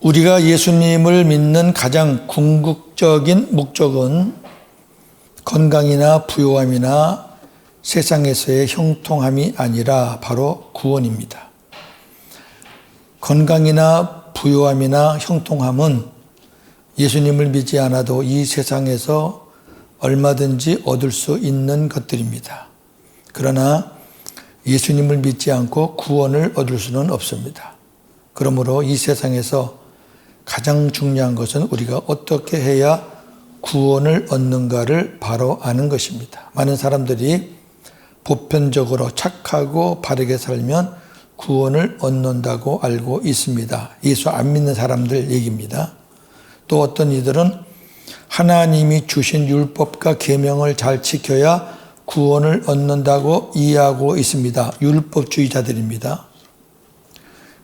우리가 예수님을 믿는 가장 궁극적인 목적은 건강이나 부요함이나 세상에서의 형통함이 아니라 바로 구원입니다. 건강이나 부요함이나 형통함은 예수님을 믿지 않아도 이 세상에서 얼마든지 얻을 수 있는 것들입니다. 그러나 예수님을 믿지 않고 구원을 얻을 수는 없습니다. 그러므로 이 세상에서 가장 중요한 것은 우리가 어떻게 해야 구원을 얻는가를 바로 아는 것입니다. 많은 사람들이 보편적으로 착하고 바르게 살면 구원을 얻는다고 알고 있습니다. 예수 안 믿는 사람들 얘기입니다. 또 어떤 이들은 하나님이 주신 율법과 계명을 잘 지켜야 구원을 얻는다고 이해하고 있습니다. 율법주의자들입니다.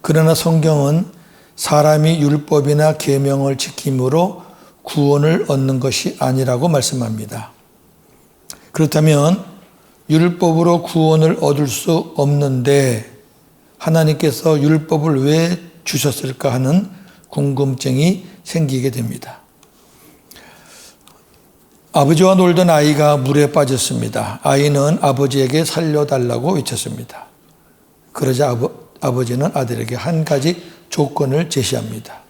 그러나 성경은 사람이 율법이나 계명을 지킴으로 구원을 얻는 것이 아니라고 말씀합니다. 그렇다면 율법으로 구원을 얻을 수 없는데 하나님께서 율법을 왜 주셨을까 하는 궁금증이 생기게 됩니다. 아버지와 놀던 아이가 물에 빠졌습니다. 아이는 아버지에게 살려달라고 외쳤습니다. 그러자 아버지는 아들에게 한 가지 조건을 제시합니다.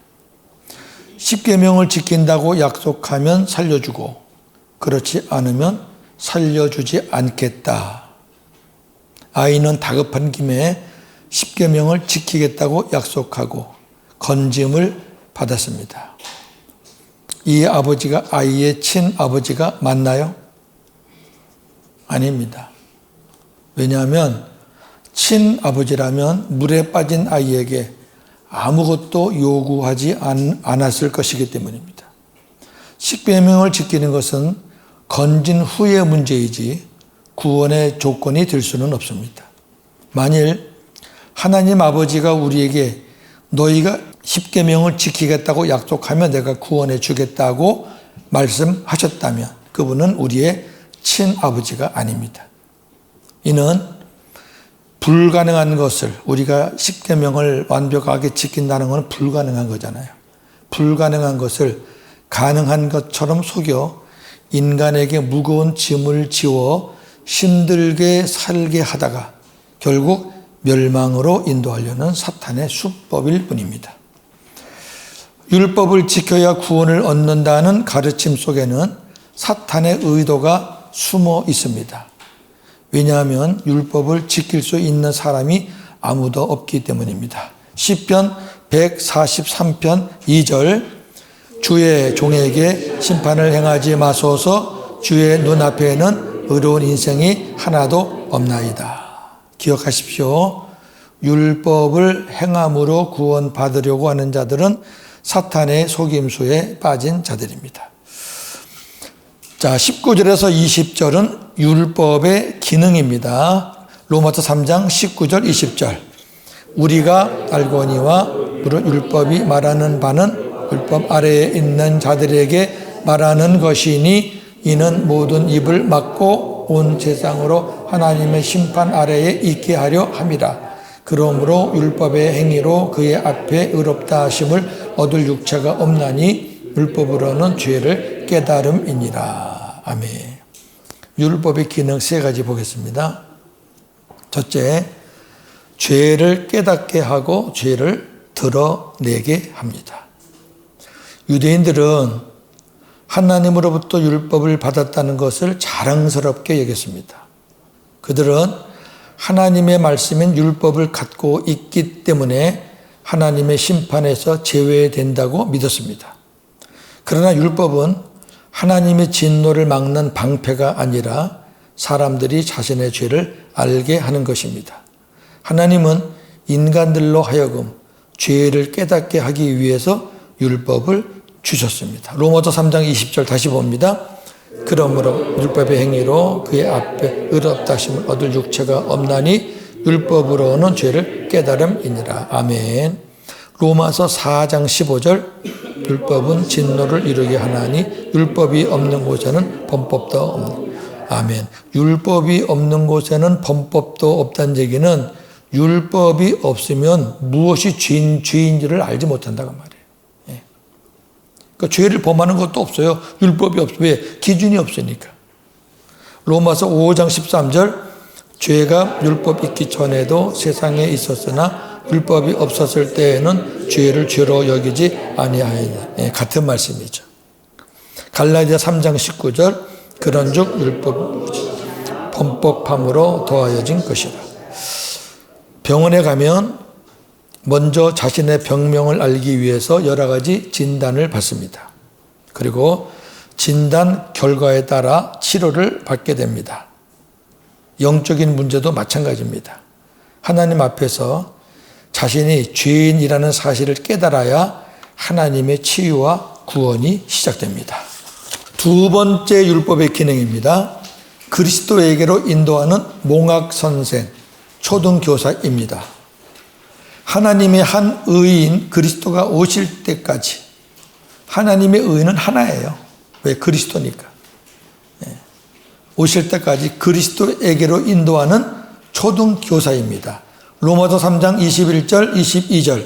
십계명을 지킨다고 약속하면 살려주고 그렇지 않으면 살려주지 않겠다. 아이는 다급한 김에 십계명을 지키겠다고 약속하고 건짐을 받았습니다. 이 아버지가 아이의 친아버지가 맞나요? 아닙니다. 왜냐하면 친아버지라면 물에 빠진 아이에게 아무것도 요구하지 않았을 것이기 때문입니다. 십계명을 지키는 것은 건진 후의 문제이지 구원의 조건이 될 수는 없습니다. 만일 하나님 아버지가 우리에게 너희가 십계명을 지키겠다고 약속하면 내가 구원해 주겠다고 말씀하셨다면 그분은 우리의 친아버지가 아닙니다. 이는 불가능한 것을 우리가 십계명을 완벽하게 지킨다는 것은 불가능한 거잖아요. 불가능한 것을 가능한 것처럼 속여 인간에게 무거운 짐을 지워 힘들게 살게 하다가 결국 멸망으로 인도하려는 사탄의 수법일 뿐입니다. 율법을 지켜야 구원을 얻는다는 가르침 속에는 사탄의 의도가 숨어 있습니다. 왜냐하면 율법을 지킬 수 있는 사람이 아무도 없기 때문입니다. 시편 143편 2절 주의 종에게 심판을 행하지 마소서 주의 눈앞에는 의로운 인생이 하나도 없나이다. 기억하십시오. 율법을 행함으로 구원받으려고 하는 자들은 사탄의 속임수에 빠진 자들입니다. 자, 19절에서 20절은 율법의 기능입니다. 로마서 3장 19절 20절 우리가 알거니와 율법이 말하는 바는 율법 아래에 있는 자들에게 말하는 것이니 이는 모든 입을 막고 온 세상으로 하나님의 심판 아래에 있게 하려 함이라. 그러므로 율법의 행위로 그의 앞에 의롭다 하심을 얻을 육체가 없나니 율법으로는 죄를 깨달음이니라. 아멘. 율법의 기능 세 가지 보겠습니다. 첫째, 죄를 깨닫게 하고 죄를 드러내게 합니다. 유대인들은 하나님으로부터 율법을 받았다는 것을 자랑스럽게 여겼습니다. 그들은 하나님의 말씀인 율법을 갖고 있기 때문에 하나님의 심판에서 제외된다고 믿었습니다. 그러나 율법은 하나님의 진노를 막는 방패가 아니라 사람들이 자신의 죄를 알게 하는 것입니다. 하나님은 인간들로 하여금 죄를 깨닫게 하기 위해서 율법을 주셨습니다. 로마서 3장 20절 다시 봅니다. 그러므로 율법의 행위로 그의 앞에 의롭다 하심을 얻을 육체가 없나니 율법으로는 죄를 깨달음이니라. 아멘. 로마서 4장 15절 율법은 진노를 이루게 하나니 율법이 없는 곳에는 범법도 없는. 아멘. 율법이 없는 곳에는 범법도 없다는 얘기는 율법이 없으면 무엇이 죄인지를 알지 못한다고 말이에요. 그러니까 죄를 범하는 것도 없어요. 율법이 없어요. 왜? 기준이 없으니까. 로마서 5장 13절 죄가 율법 있기 전에도 세상에 있었으나 율법이 없었을 때에는 죄를 죄로 여기지 아니하였느니라. 같은 말씀이죠. 갈라디아 3장 19절 그런즉 율법 범법함으로 더하여진 것이라. 병원에 가면 먼저 자신의 병명을 알기 위해서 여러 가지 진단을 받습니다. 그리고 진단 결과에 따라 치료를 받게 됩니다. 영적인 문제도 마찬가지입니다. 하나님 앞에서 자신이 죄인이라는 사실을 깨달아야 하나님의 치유와 구원이 시작됩니다. 두 번째 율법의 기능입니다. 그리스도에게로 인도하는 몽학선생, 초등교사입니다. 하나님의 한 의인 그리스도가 오실 때까지 하나님의 의인은 하나예요. 왜? 그리스도니까. 오실 때까지 그리스도에게로 인도하는 초등교사입니다. 로마서 3장 21절 22절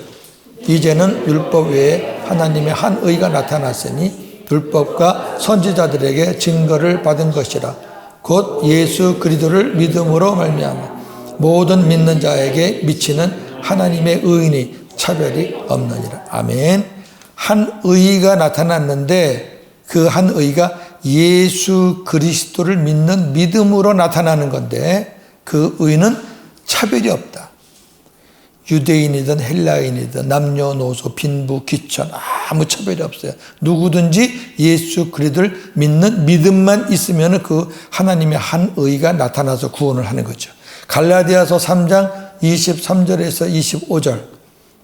이제는 율법 외에 하나님의 한 의가 나타났으니 율법과 선지자들에게 증거를 받은 것이라. 곧 예수 그리스도를 믿음으로 말미암아 모든 믿는 자에게 미치는 하나님의 의인이 차별이 없느니라. 아멘. 한 의가 나타났는데 그 한 의가 예수 그리스도를 믿는 믿음으로 나타나는 건데 그 의는 차별이 없다. 유대인이든 헬라인이든 남녀노소 빈부 귀천 아무 차별이 없어요. 누구든지 예수 그리스도를 믿는 믿음만 있으면 그 하나님의 한 의가 나타나서 구원을 하는 거죠. 갈라디아서 3장 23절에서 25절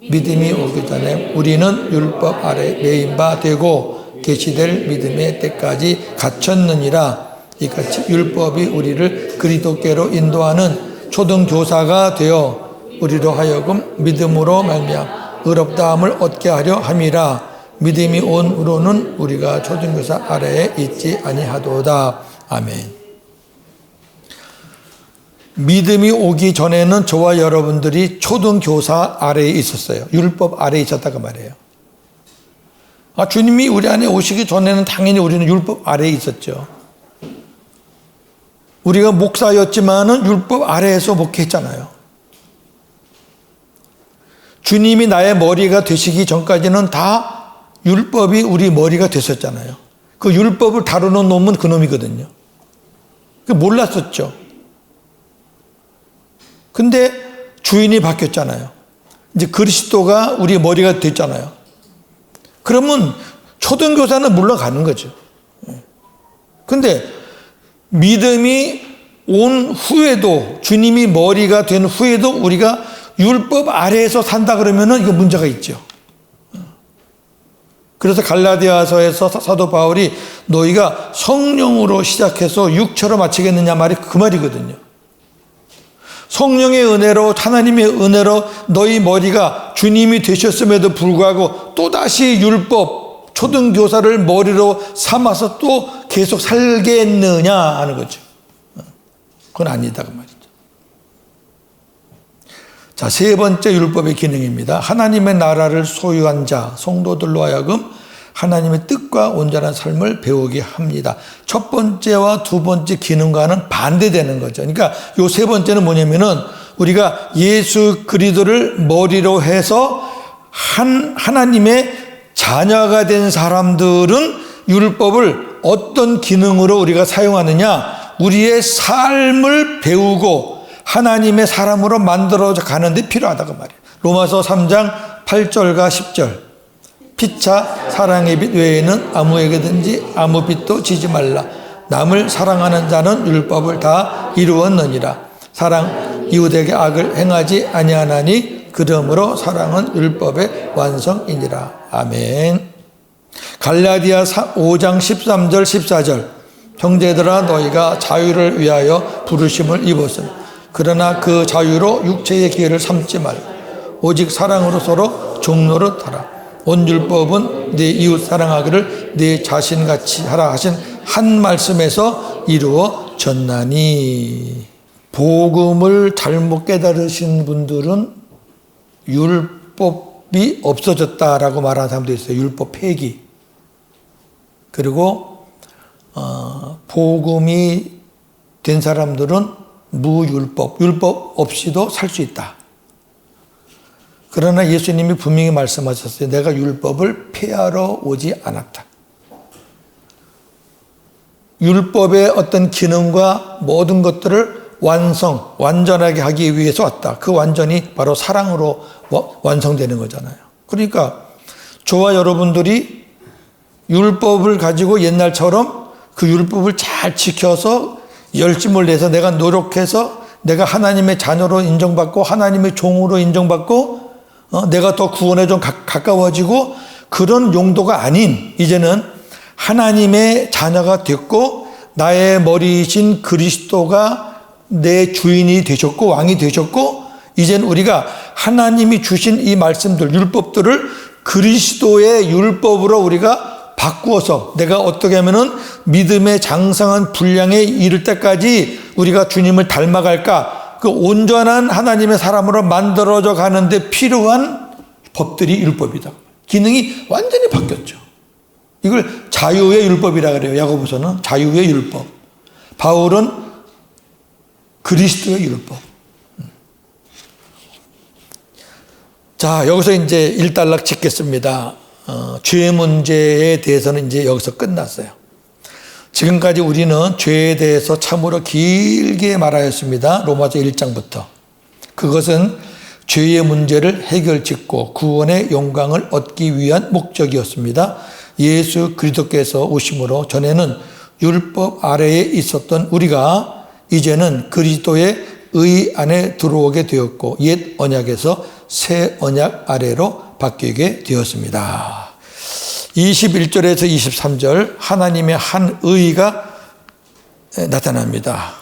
믿음이 오기 전에 우리는 율법 아래 매인 바 되고 계시될 믿음의 때까지 갇혔느니라. 이같이 율법이 우리를 그리스도께로 인도하는 초등교사가 되어 우리로 하여금 믿음으로 말미암아 의롭다함을 얻게 하려 함이라. 믿음이 온 후로는 우리가 초등교사 아래에 있지 아니하도다. 아멘. 믿음이 오기 전에는 저와 여러분들이 초등교사 아래에 있었어요. 율법 아래에 있었다고 말해요. 주님이 우리 안에 오시기 전에는 당연히 우리는 율법 아래에 있었죠. 우리가 목사였지만은 율법 아래에서 목회했잖아요. 주님이 나의 머리가 되시기 전까지는 다 율법이 우리 머리가 됐었잖아요. 그 율법을 다루는 놈은 그 놈이거든요. 몰랐었죠. 근데 주인이 바뀌었잖아요. 이제 그리스도가 우리 머리가 됐잖아요. 그러면 초등교사는 물러가는 거죠. 근데 믿음이 온 후에도 주님이 머리가 된 후에도 우리가 율법 아래에서 산다 그러면은 이거 문제가 있죠. 그래서 갈라디아서에서 사도 바울이 너희가 성령으로 시작해서 육체로 마치겠느냐 말이 그 말이거든요. 성령의 은혜로 하나님의 은혜로 너희 머리가 주님이 되셨음에도 불구하고 또다시 율법 초등교사를 머리로 삼아서 또 계속 살겠느냐 하는 거죠. 그건 아니다 그 말이죠. 자, 세 번째 율법의 기능입니다. 하나님의 나라를 소유한 자 성도들로 하여금 하나님의 뜻과 온전한 삶을 배우게 합니다. 첫 번째와 두 번째 기능과는 반대되는 거죠. 그러니까 요 세 번째는 뭐냐면은 우리가 예수 그리스도를 머리로 해서 하나님의 자녀가 된 사람들은 율법을 어떤 기능으로 우리가 사용하느냐? 우리의 삶을 배우고 하나님의 사람으로 만들어져 가는데 필요하다고 말이에요. 로마서 3장 8절과 10절. 피차 사랑의 빛 외에는 아무에게든지 아무 빛도 지지 말라. 남을 사랑하는 자는 율법을 다 이루었느니라. 사랑 이웃에게 악을 행하지 아니하나니 그러므로 사랑은 율법의 완성이니라. 아멘. 갈라디아 5장 13절 14절 형제들아 너희가 자유를 위하여 부르심을 입었으니 그러나 그 자유로 육체의 기회를 삼지 말고 오직 사랑으로 서로 종노릇하라. 온 율법은 네 이웃 사랑하기를 네 자신같이 하라 하신 한 말씀에서 이루어졌나니. 복음을 잘못 깨달으신 분들은 율법이 없어졌다라고 말하는 사람도 있어요. 율법 폐기. 그리고 복음이 된 사람들은 무율법, 율법 없이도 살 수 있다. 그러나 예수님이 분명히 말씀하셨어요. 내가 율법을 폐하러 오지 않았다. 율법의 어떤 기능과 모든 것들을 완전하게 하기 위해서 왔다. 그 완전이 바로 사랑으로 완성되는 거잖아요. 그러니까 저와 여러분들이 율법을 가지고 옛날처럼 그 율법을 잘 지켜서 열심을 내서 내가 노력해서 내가 하나님의 자녀로 인정받고 하나님의 종으로 인정받고 내가 더 구원에 좀 가까워지고 그런 용도가 아닌 이제는 하나님의 자녀가 됐고 나의 머리이신 그리스도가 내 주인이 되셨고 왕이 되셨고 이제는 우리가 하나님이 주신 이 말씀들 율법들을 그리스도의 율법으로 우리가 바꾸어서 내가 어떻게 하면은 믿음의 장성한 분량에 이를 때까지 우리가 주님을 닮아갈까 그 온전한 하나님의 사람으로 만들어져 가는데 필요한 법들이 율법이다. 기능이 완전히 바뀌었죠. 이걸 자유의 율법이라 그래요. 야고보서는 자유의 율법. 바울은 그리스도의 율법. 자, 여기서 이제 일단락 짓겠습니다. 죄 문제에 대해서는 이제 여기서 끝났어요. 지금까지 우리는 죄에 대해서 참으로 길게 말하였습니다. 로마서 1장부터. 그것은 죄의 문제를 해결짓고 구원의 영광을 얻기 위한 목적이었습니다. 예수 그리스도께서 오심으로 전에는 율법 아래에 있었던 우리가 이제는 그리스도의 의 안에 들어오게 되었고 옛 언약에서 새 언약 아래로 바뀌게 되었습니다. 21절에서 23절 하나님의 한 의가 나타납니다.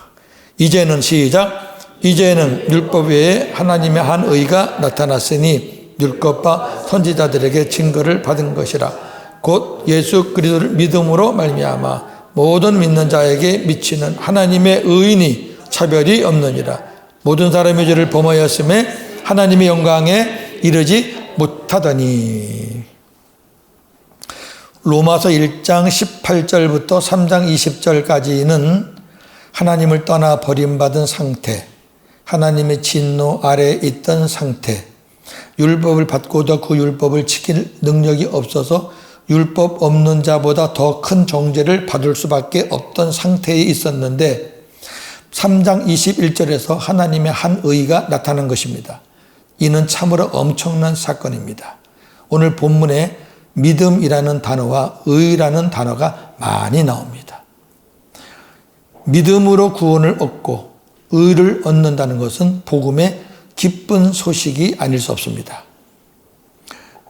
이제는 시작. 이제는 율법 외에 하나님의 한 의가 나타났으니 율법과 선지자들에게 증거를 받은 것이라. 곧 예수 그리스도를 믿음으로 말미암아 모든 믿는 자에게 미치는 하나님의 의인이 차별이 없느니라. 모든 사람의 죄를 범하였음에 하나님의 영광에 이르지 못하더니. 로마서 1장 18절부터 3장 20절까지는 하나님을 떠나 버림받은 상태, 하나님의 진노 아래에 있던 상태, 율법을 받고도 그 율법을 지킬 능력이 없어서 율법 없는 자보다 더 큰 정죄를 받을 수밖에 없던 상태에 있었는데 3장 21절에서 하나님의 한 의가 나타난 것입니다. 이는 참으로 엄청난 사건입니다. 오늘 본문에 믿음이라는 단어와 의라는 단어가 많이 나옵니다. 믿음으로 구원을 얻고 의를 얻는다는 것은 복음의 기쁜 소식이 아닐 수 없습니다.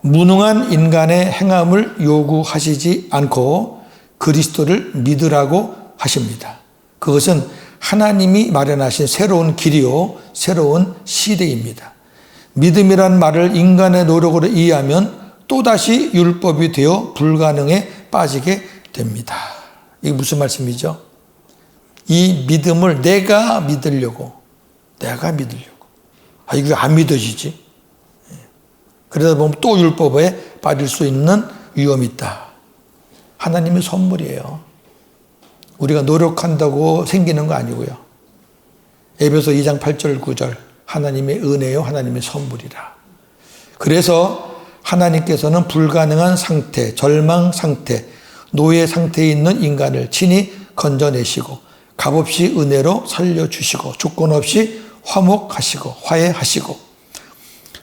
무능한 인간의 행함을 요구하시지 않고 그리스도를 믿으라고 하십니다. 그것은 하나님이 마련하신 새로운 길이요, 새로운 시대입니다. 믿음이란 말을 인간의 노력으로 이해하면 또다시 율법이 되어 불가능에 빠지게 됩니다. 이게 무슨 말씀이죠? 이 믿음을 내가 믿으려고. 이거 안 믿어지지. 그러다 보면 또 율법에 빠질 수 있는 위험이 있다. 하나님의 선물이에요. 우리가 노력한다고 생기는 거 아니고요. 에베소 2장 8절 9절 하나님의 은혜요 하나님의 선물이라. 그래서 하나님께서는 불가능한 상태, 절망 상태, 노예 상태에 있는 인간을 친히 건져내시고 값없이 은혜로 살려주시고 조건 없이 화목하시고 화해하시고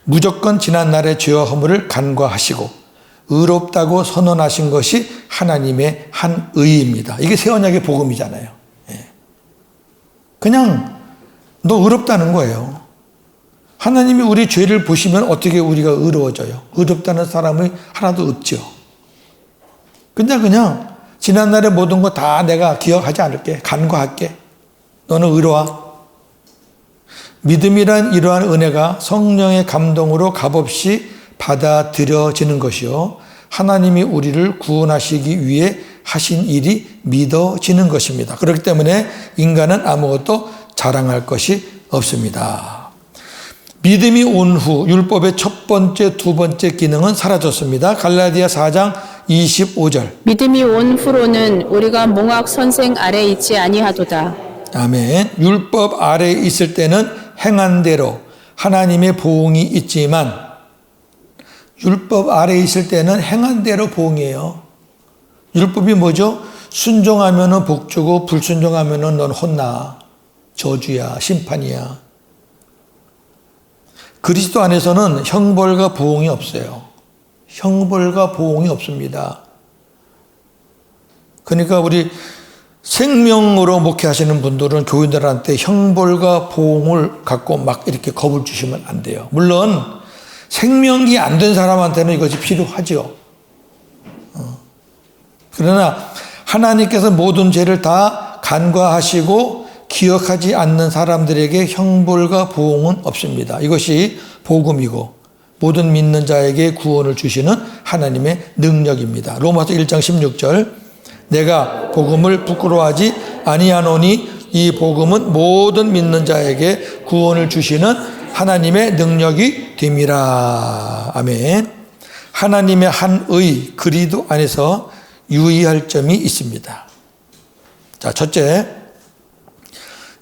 무조건 지난날의 죄와 허물을 간과하시고 의롭다고 선언하신 것이 하나님의 한 의입니다. 이게 새 언약의 복음이잖아요. 그냥 너 의롭다는 거예요. 하나님이 우리 죄를 보시면 어떻게 우리가 의로워져요? 의롭다는 사람이 하나도 없죠. 그냥 지난날의 모든 거 다 내가 기억하지 않을게. 간과할게. 너는 의로워. 믿음이란 이러한 은혜가 성령의 감동으로 값없이 받아들여지는 것이요. 하나님이 우리를 구원하시기 위해 하신 일이 믿어지는 것입니다. 그렇기 때문에 인간은 아무것도 자랑할 것이 없습니다. 믿음이 온 후 율법의 첫 번째, 두 번째 기능은 사라졌습니다. 갈라디아 4장 25절. 믿음이 온 후로는 우리가 몽학 선생 아래 있지 아니하도다. 아멘. 율법 아래에 있을 때는 행한 대로 하나님의 보응이 있지만 율법 아래에 있을 때는 행한 대로 보응이에요. 율법이 뭐죠? 순종하면은 복 주고 불순종하면은 넌 혼나. 저주야, 심판이야. 그리스도 안에서는 형벌과 보응이 없어요. 형벌과 보응이 없습니다. 그러니까 우리 생명으로 목회하시는 분들은 교인들한테 형벌과 보응을 갖고 막 이렇게 겁을 주시면 안 돼요. 물론 생명이 안 된 사람한테는 이것이 필요하죠. 그러나 하나님께서 모든 죄를 다 간과하시고 기억하지 않는 사람들에게 형벌과 보응은 없습니다. 이것이 복음이고 모든 믿는 자에게 구원을 주시는 하나님의 능력입니다. 로마서 1장 16절. 내가 복음을 부끄러워하지 아니하노니 이 복음은 모든 믿는 자에게 구원을 주시는 하나님의 능력이 됨이라. 아멘. 하나님의 한 의 그리스도 안에서 유의할 점이 있습니다. 자, 첫째,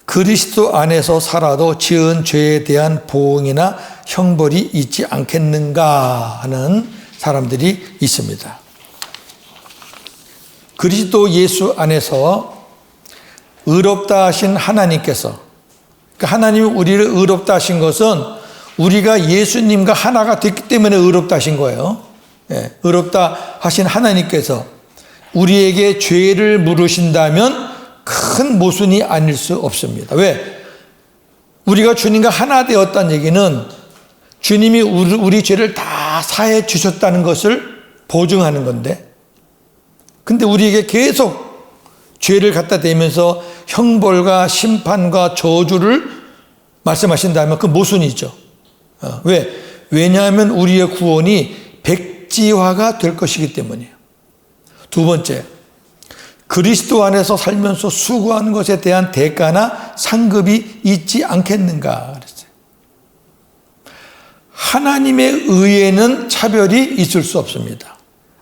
그리스도 안에서 살아도 지은 죄에 대한 보응이나 형벌이 있지 않겠는가 하는 사람들이 있습니다. 그리스도 예수 안에서 의롭다 하신 하나님께서, 그러니까 하나님이 우리를 의롭다 하신 것은 우리가 예수님과 하나가 됐기 때문에 의롭다 하신 거예요. 예, 의롭다 하신 하나님께서 우리에게 죄를 물으신다면 큰 모순이 아닐 수 없습니다. 왜? 우리가 주님과 하나 되었다는 얘기는 주님이 우리 죄를 다 사해 주셨다는 것을 보증하는 건데, 근데 우리에게 계속 죄를 갖다 대면서 형벌과 심판과 저주를 말씀하신다면 그 모순이죠. 왜? 왜냐하면 우리의 구원이 백지화가 될 것이기 때문이에요. 두 번째, 그리스도 안에서 살면서 수고하는 것에 대한 대가나 상급이 있지 않겠는가 그랬어요. 하나님의 의에는 차별이 있을 수 없습니다.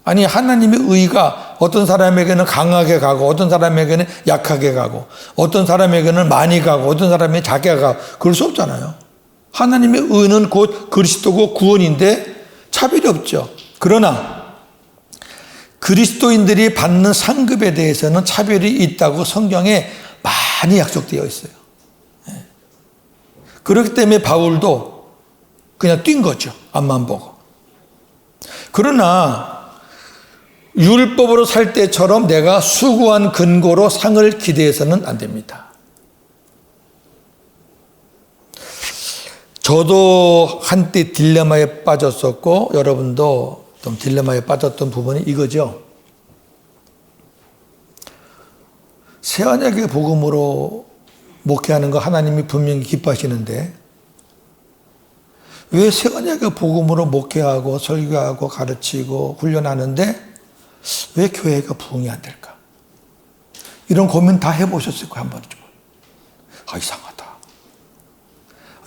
아니, 하나님의 의가 어떤 사람에게는 강하게 가고 어떤 사람에게는 약하게 가고 어떤 사람에게는 많이 가고 어떤 사람에게는 작게 가고 그럴 수 없잖아요. 하나님의 의는 곧 그리스도고 구원인데 차별이 없죠. 그러나 그리스도인들이 받는 상급에 대해서는 차별이 있다고 성경에 많이 약속되어 있어요. 그렇기 때문에 바울도 그냥 뛴 거죠. 앞만 보고. 그러나 율법으로 살 때처럼 내가 수고한 근거로 상을 기대해서는 안 됩니다. 저도 한때 딜레마에 빠졌었고 여러분도 좀 딜레마에 빠졌던 부분이 이거죠. 새언약의 복음으로 목회하는 거 하나님이 분명히 기뻐하시는데 왜 새언약의 복음으로 목회하고 설교하고 가르치고 훈련하는데 왜 교회가 부흥이 안 될까? 이런 고민 다 해보셨을 거예요, 한 번쯤은. 아, 이상하다.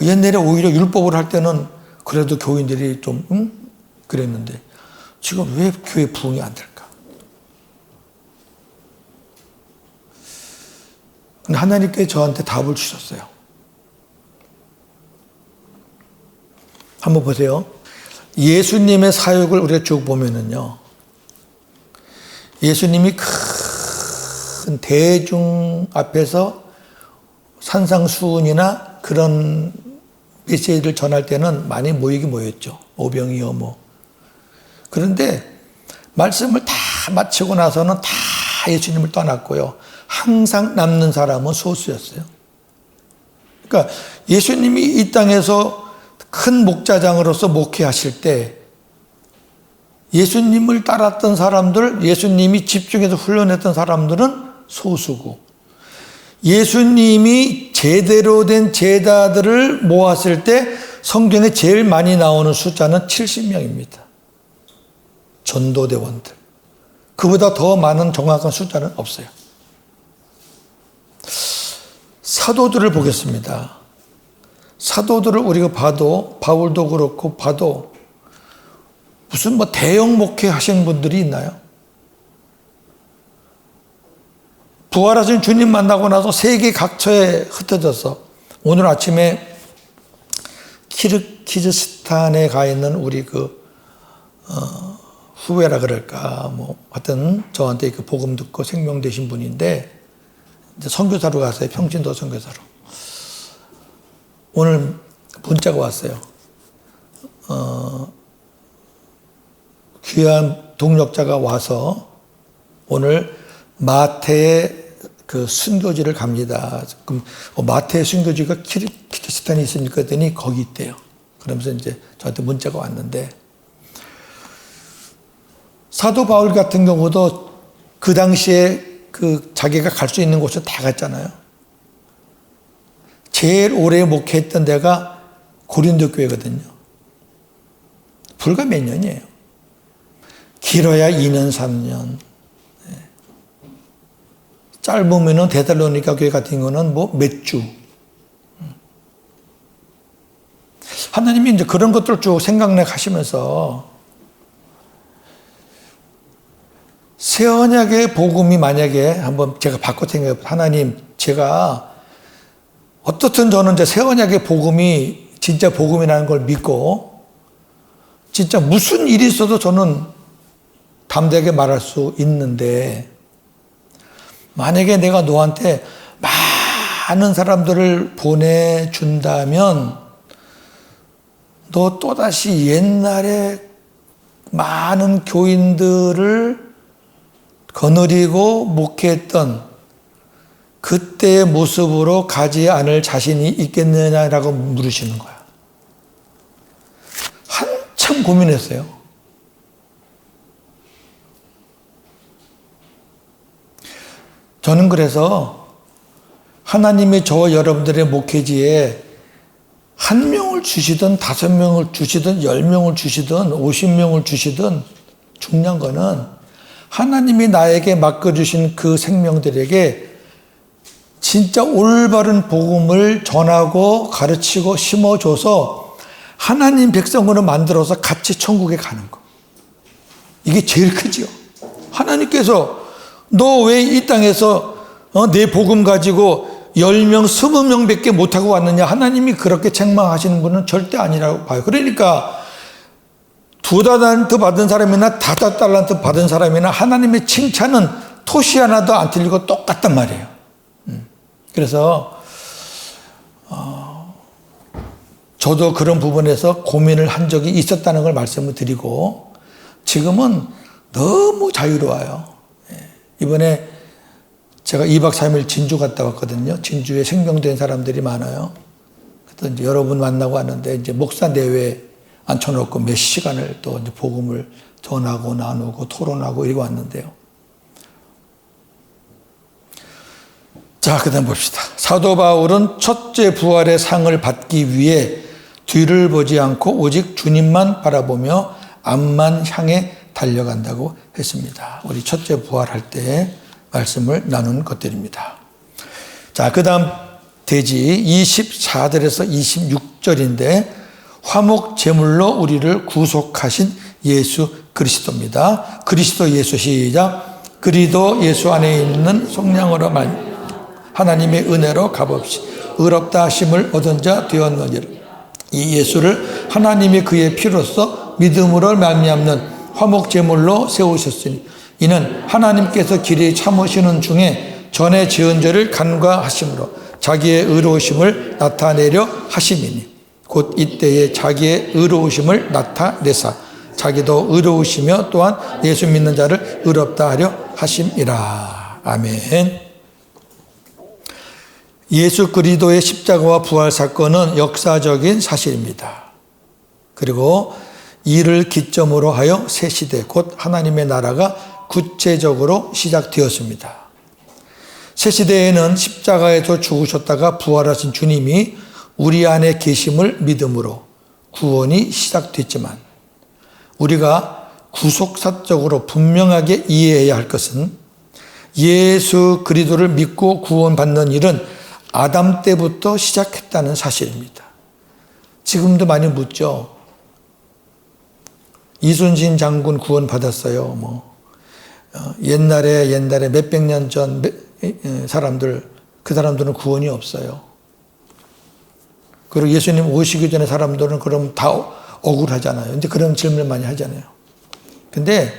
옛날에 오히려 율법을 할 때는 그래도 교인들이 좀 그랬는데 지금 왜 교회 부흥이 안 될까? 근데 하나님께 저한테 답을 주셨어요. 한번 보세요. 예수님의 사역을 우리가 쭉 보면은요. 예수님이 큰 대중 앞에서 산상수훈이나 그런 메시지를 전할 때는 많이 모이긴 모였죠. 오병이어 뭐. 그런데 말씀을 다 마치고 나서는 다 예수님을 떠났고요. 항상 남는 사람은 소수였어요. 그러니까 예수님이 이 땅에서 큰 목자장으로서 목회하실 때 예수님을 따랐던 사람들, 예수님이 집중해서 훈련했던 사람들은 소수고 예수님이 제대로 된 제자들을 모았을 때 성경에 제일 많이 나오는 숫자는 70명입니다. 전도대원들. 그보다 더 많은 정확한 숫자는 없어요. 사도들을 보겠습니다. 사도들을 우리가 봐도, 바울도 그렇고 봐도 무슨 뭐 대형 목회 하시는 분들이 있나요? 부활하신 주님 만나고 나서 세계 각처에 흩어져서 오늘 아침에 키르기즈스탄에 가 있는 우리 후배라 그럴까, 뭐, 하여튼 저한테 그 복음 듣고 생명되신 분인데, 이제 선교사로 갔어요. 평신도 선교사로. 오늘 문자가 왔어요. 귀한 동력자가 와서 오늘 마태의 그 순교지를 갑니다. 그럼 마태의 순교지가 키르기즈스탄에 있으니까 했더니 거기 있대요. 그러면서 이제 저한테 문자가 왔는데, 사도 바울 같은 경우도 그 당시에 그 자기가 갈 수 있는 곳을 다 갔잖아요. 제일 오래 목회했던 데가 고린도 교회거든요. 불과 몇 년이에요. 길어야 2년, 3년. 짧으면은 데살로니가 교회 같은 경우는 뭐 몇 주. 하나님이 이제 그런 것들을 쭉 생각내 하시면서 새 언약의 복음이 만약에 한번 제가 바꿔 생각해 보면, 하나님, 제가 어떻든 저는 이제 새 언약의 복음이 진짜 복음이라는 걸 믿고 진짜 무슨 일이 있어도 저는 담대하게 말할 수 있는데, 만약에 내가 너한테 많은 사람들을 보내준다면 너 또다시 옛날에 많은 교인들을 거느리고 목회했던 그때의 모습으로 가지 않을 자신이 있겠느냐라고 물으시는 거야. 한참 고민했어요. 저는 그래서 하나님이 저와 여러분들의 목회지에 1명을 주시든 5명을 주시든 10명을 주시든 50명을 주시든 중요한 거는 하나님이 나에게 맡겨주신 그 생명들에게 진짜 올바른 복음을 전하고 가르치고 심어줘서 하나님 백성으로 만들어서 같이 천국에 가는 거. 이게 제일 크죠. 하나님께서 너 왜 이 땅에서 내 복음 가지고 10명, 20명 밖에 못하고 왔느냐. 하나님이 그렇게 책망하시는 분은 절대 아니라고 봐요. 그러니까 2달란트 받은 사람이나 5달란트 받은 사람이나 하나님의 칭찬은 토시 하나도 안 틀리고 똑같단 말이에요. 그래서 저도 그런 부분에서 고민을 한 적이 있었다는 걸 말씀을 드리고, 지금은 너무 자유로워요. 이번에 제가 2박 3일 진주 갔다 왔거든요. 진주에 생명된 사람들이 많아요. 그래서 이제 여러분 만나고 왔는데, 이제 목사 내외 앉혀놓고 몇 시간을 또 이제 복음을 전하고 나누고 토론하고 이러고 왔는데요. 자, 그 다음 봅시다. 사도 바울은 첫째 부활의 상을 받기 위해 뒤를 보지 않고 오직 주님만 바라보며 앞만 향해 달려간다고 했습니다. 우리 첫째 부활할 때 말씀을 나눈 것들입니다. 자, 그 다음 대지 24절에서 26절인데, 화목 제물로 우리를 구속하신 예수 그리스도입니다. 그리스도 예수 시작. 그리도 예수 안에 있는 속량으로 하나님의 은혜로 값없이 의롭다 하심을 얻은 자 되었느니라. 이 예수를 하나님이 그의 피로써 믿음으로 말미암는 화목 제물로 세우셨으니 이는 하나님께서 길이 참으시는 중에 전에 지은 죄를 간과하심으로 자기의 의로우심을 나타내려 하심이니 곧 이때에 자기의 의로우심을 나타내사 자기도 의로우시며 또한 예수 믿는 자를 의롭다 하려 하심이라. 아멘. 예수 그리스도의 십자가와 부활 사건은 역사적인 사실입니다. 그리고 이를 기점으로 하여 새 시대 곧 하나님의 나라가 구체적으로 시작되었습니다. 새 시대에는 십자가에서 죽으셨다가 부활하신 주님이 우리 안에 계심을 믿음으로 구원이 시작됐지만, 우리가 구속사적으로 분명하게 이해해야 할 것은 예수 그리스도를 믿고 구원받는 일은 아담 때부터 시작했다는 사실입니다. 지금도 많이 묻죠. 이순신 장군 구원 받았어요. 옛날에 몇백 년 전 사람들, 그 사람들은 구원이 없어요. 그리고 예수님 오시기 전에 사람들은 그럼 다 억울하잖아요. 이제 그런 질문을 많이 하잖아요. 근데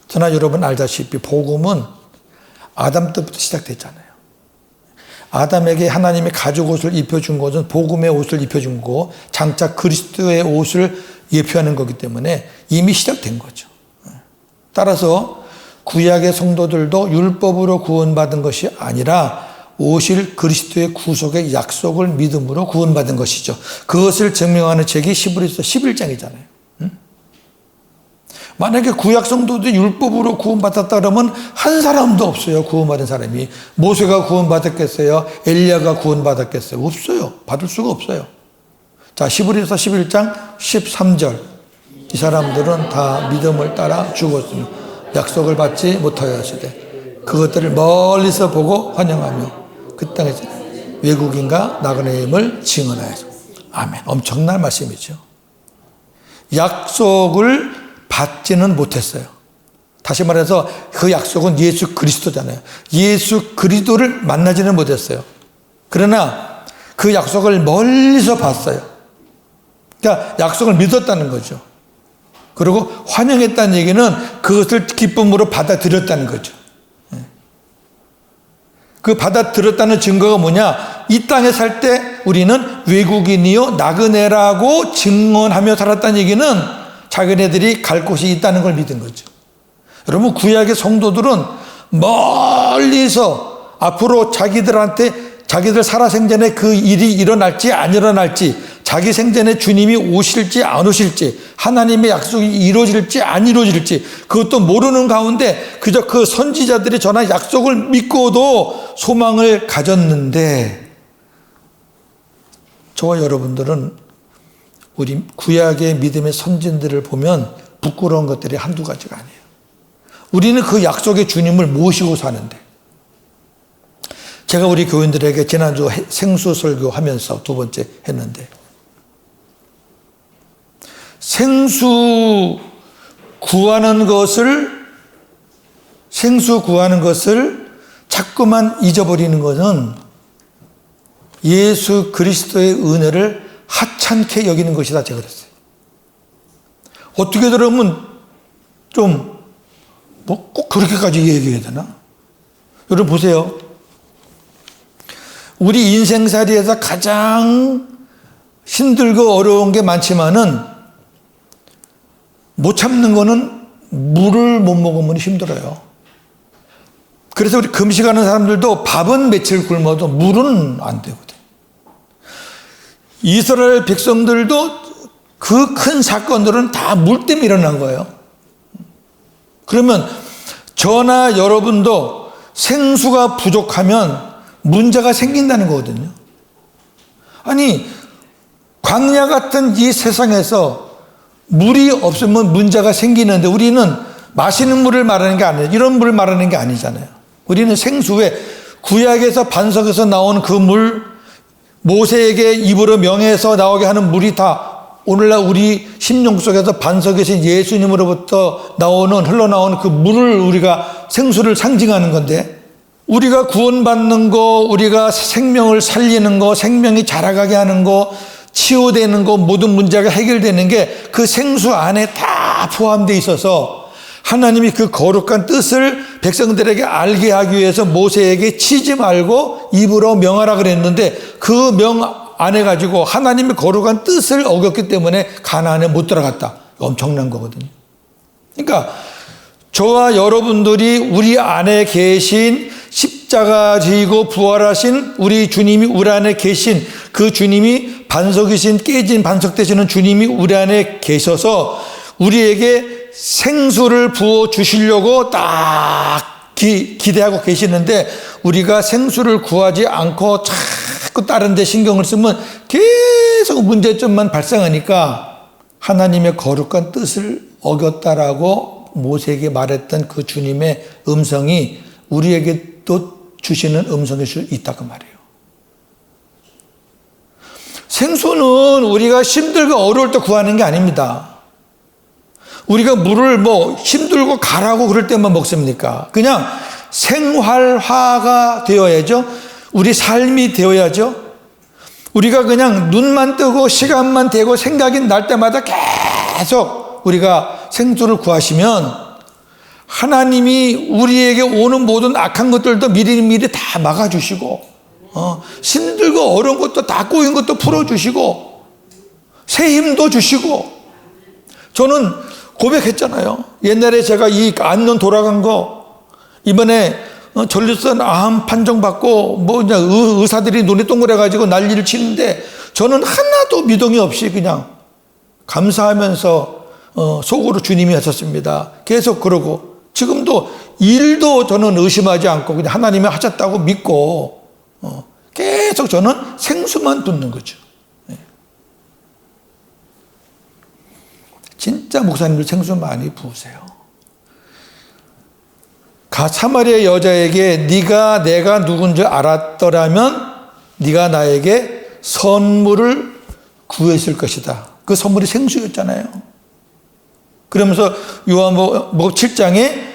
저나 여러분 알다시피 복음은 아담 때부터 시작됐잖아요. 아담에게 하나님이 가죽 옷을 입혀준 것은 복음의 옷을 입혀준 거고 장차 그리스도의 옷을 예표하는 거기 때문에 이미 시작된 거죠. 따라서 구약의 성도들도 율법으로 구원받은 것이 아니라 오실 그리스도의 구속의 약속을 믿음으로 구원받은 것이죠. 그것을 증명하는 책이 히브리서 11장이잖아요. 만약에 구약 성도들이 율법으로 구원받았다 그러면 한 사람도 없어요. 구원받은 사람이. 모세가 구원받았겠어요? 엘리야가 구원받았겠어요? 없어요. 받을 수가 없어요. 자, 히브리서 11장 13절. 이 사람들은 다 믿음을 따라 죽었으며 약속을 받지 못하였으되 그것들을 멀리서 보고 환영하며 그 땅에서 외국인과 나그네임을 증언하여서. 아멘. 엄청난 말씀이죠. 약속을 받지는 못했어요. 다시 말해서 그 약속은 예수 그리스도잖아요. 예수 그리스도를 만나지는 못했어요. 그러나 그 약속을 멀리서 봤어요. 그러니까 약속을 믿었다는 거죠. 그리고 환영했다는 얘기는 그것을 기쁨으로 받아들였다는 거죠. 그 받아들였다는 증거가 뭐냐? 이 땅에 살 때 우리는 외국인이요 나그네라고 증언하며 살았다는 얘기는 자기네들이 갈 곳이 있다는 걸 믿은 거죠. 여러분, 구약의 성도들은 멀리서 앞으로 자기들 살아생전에 그 일이 일어날지 안 일어날지, 자기 생전에 주님이 오실지 안 오실지, 하나님의 약속이 이루어질지 안 이루어질지 그것도 모르는 가운데 그저 그 선지자들이 전한 약속을 믿고도 소망을 가졌는데, 저와 여러분들은 우리 구약의 믿음의 선진들을 보면 부끄러운 것들이 한두 가지가 아니에요. 우리는 그 약속의 주님을 모시고 사는데, 제가 우리 교인들에게 지난주 생수 설교하면서 두 번째 했는데, 생수 구하는 것을 자꾸만 잊어버리는 것은 예수 그리스도의 은혜를 하찮게 여기는 것이다, 제가 그랬어요. 어떻게 들으면 좀 꼭 그렇게까지 얘기해야 되나? 여러분 보세요. 우리 인생살이에서 가장 힘들고 어려운 게 많지만은 못 참는 거는 물을 못 먹으면 힘들어요. 그래서 우리 금식하는 사람들도 밥은 며칠 굶어도 물은 안 되거든. 이스라엘 백성들도 그 큰 사건들은 다 물 때문에 일어난 거예요. 그러면 저나 여러분도 생수가 부족하면 문제가 생긴다는 거거든요. 아니, 광야 같은 이 세상에서 물이 없으면 문제가 생기는데 우리는 마시는 물을 말하는 게 아니에요. 이런 물을 말하는 게 아니잖아요. 우리는 생수에 구약에서 반석에서 나온 그 물, 모세에게 입으로 명해서 나오게 하는 물이 다 오늘날 우리 심령 속에서 반석이신 예수님으로부터 흘러나오는 그 물을 우리가 생수를 상징하는 건데, 우리가 구원받는 거, 우리가 생명을 살리는 거, 생명이 자라가게 하는 거, 치유되는 거, 모든 문제가 해결되는 게 그 생수 안에 다 포함되어 있어서 하나님이 그 거룩한 뜻을 백성들에게 알게 하기 위해서 모세에게 치지 말고 입으로 명하라 그랬는데, 그 명 안 해가지고 하나님의 거룩한 뜻을 어겼기 때문에 가나안에 못 들어갔다. 엄청난 거거든요. 그러니까 저와 여러분들이 우리 안에 계신 십자가 지고 부활하신 우리 주님이 우리 안에 계신 그 주님이 반석이신 깨진 반석 되시는 주님이 우리 안에 계셔서 우리에게 생수를 부어 주시려고 딱 기대하고 계시는데, 우리가 생수를 구하지 않고 자꾸 다른 데 신경을 쓰면 계속 문제점만 발생하니까 하나님의 거룩한 뜻을 어겼다라고 모세에게 말했던 그 주님의 음성이 우리에게 또 주시는 음성일 수 있다 그 말이에요. 생수는 우리가 힘들고 어려울 때 구하는 게 아닙니다. 우리가 물을 뭐 힘들고 가라고 그럴 때만 먹습니까? 그냥 생활화가 되어야죠. 우리 삶이 되어야죠. 우리가 그냥 눈만 뜨고 시간만 되고 생각이 날 때마다 계속 우리가 생수를 구하시면 하나님이 우리에게 오는 모든 악한 것들도 미리미리 다 막아주시고 힘들고 어려운 것도 다 꼬인 것도 풀어주시고 새 힘도 주시고. 저는 고백했잖아요. 옛날에 제가 이 안론 돌아간 거 이번에 전립선 암 판정받고 뭐 그냥 의사들이 눈이 동그래가지고 난리를 치는데 저는 하나도 미동이 없이 그냥 감사하면서 속으로 주님이 하셨습니다. 계속 그러고 지금도 일도 저는 의심하지 않고 그냥 하나님이 하셨다고 믿고 계속 저는 생수만 듣는 거죠. 진짜 목사님들 생수 많이 부으세요. 사마리아 여자에게 네가 내가 누군지 알았더라면 네가 나에게 선물을 구했을 것이다. 그 선물이 생수였잖아요. 그러면서 요한복음 7장에